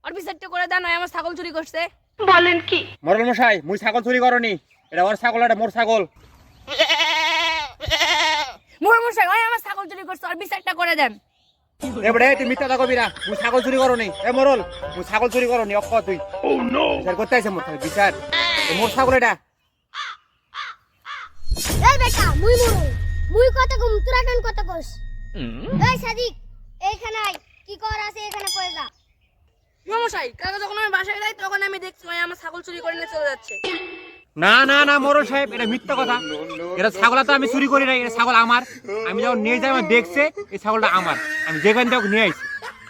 আর বিচারটা করে দেন, ওই আমার ছাগল চুরি করছে। বলেন কি? মরল মশাই, মুই ছাগল চুরি করনি, এটা ওর ছাগল, এটা মোর ছাগল। মোর মশাই, ওই আমার ছাগল চুরি করছে, আর বিচারটা করে দেন। এবারে তুই মিথ্যা কথা কবি না, মুই ছাগল চুরি করনি। এ মরল, মুই ছাগল চুরি করনি, অক্ক তুই। ও নো, বিচার করতে আইছে মোর ছাগল, বিচার। মোর ছাগল এটা। এই বেটা মুই কত কম তোরা কেন কত কস? এই সাদিক এইখানে আই, কি কর আছে এখানে কই যা? মোর মশাই, কালকে যখন আমি বাসায় যাই তখন আমি দেখছি ওই আমার ছাগল চুরি করে নিয়ে চলে যাচ্ছে। না না না মরল সাহেব, এটা মিথ্যা কথা। এটা ছাগল তো আমি চুরি করি নাই, এটা ছাগল আমার। আমি যখন নিয়ে যাই, আমি দেখছে এই ছাগলটা আমার, আমি যেখান থেকে নিয়ে আইছি,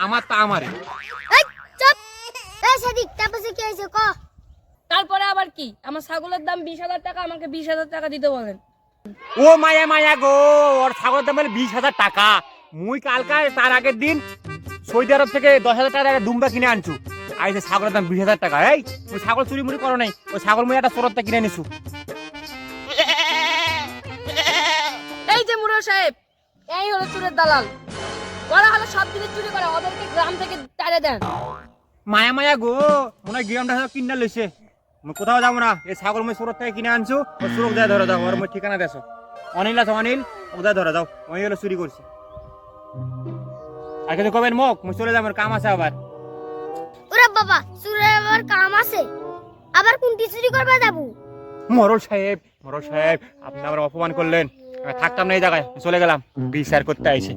আমার তা আমারে। এই চুপ! এই সাদিক তারপরে কি হইছে ক? তারপরে আবার কি, আমার ছাগলের দাম 20,000 টাকা, আমাকে 20,000 টাকা দিতে বলেন। ও মায়া মায়া গো, ওর ছাগলের দাম বলে 20,000 টাকা। মুই কালকা তার আগের দিন সৌদি আরব থেকে 10,000 টাকা দুম্বা কিনে আনছু, আইছে ছাগলের দাম 20,000 টাকা। এই ওই ছাগল চুরি মুড়ি করো নাই, ওই ছাগল মুই একটা চোরতে কিনে নিছু। এই যে মুরল সাহেব, এই হলো চুরের দালাল। ওরা হলো সব দিনের চুরি করে, ওদেরকে গ্রাম থেকে তাড়িয়ে দেন। মায়া মায়া গো, মনে হয় গিরামটা কিনা লইছে। মুই কোথাও যাবো না, এই ছাগল মুই চোরত থেকে কিনে আনছু, ওই চোরক দেয় ধরে দাও, ওর মুই ঠিকানা দেছো। অনিল আছে, অনিল ওদের ধরে দাও, ওই হলো চুরি করছে। আর কিন্তু কবেন মোক, মুই চলে যাবো, আমার কাম আছে আবার। ওরে বাবা, চুরের আবার কাম আছে, আবার কোনটি চুরি করবা যাবো? মরল সাহেব, মরল সাহেব, আপনি আমার অপমান করলেন, আমি থাকতাম না এই জায়গায়, চলে গেলাম, বিচার করতে আইছি।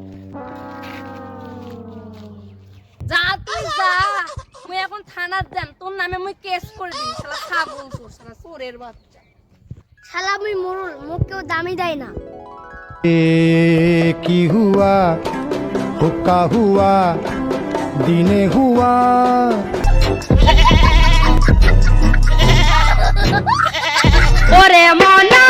যা তুই যা, মুই এখন থানার যাম, তোর নামে মুই কেস করে দিই। শালা ছাগল চোর, শালা চোরের বাচ্চা। শালা মুই মরুল, মোক কেউ দামি দেয় না। की हुआ हुक्का हुआ दिने हुआ ওরে মনা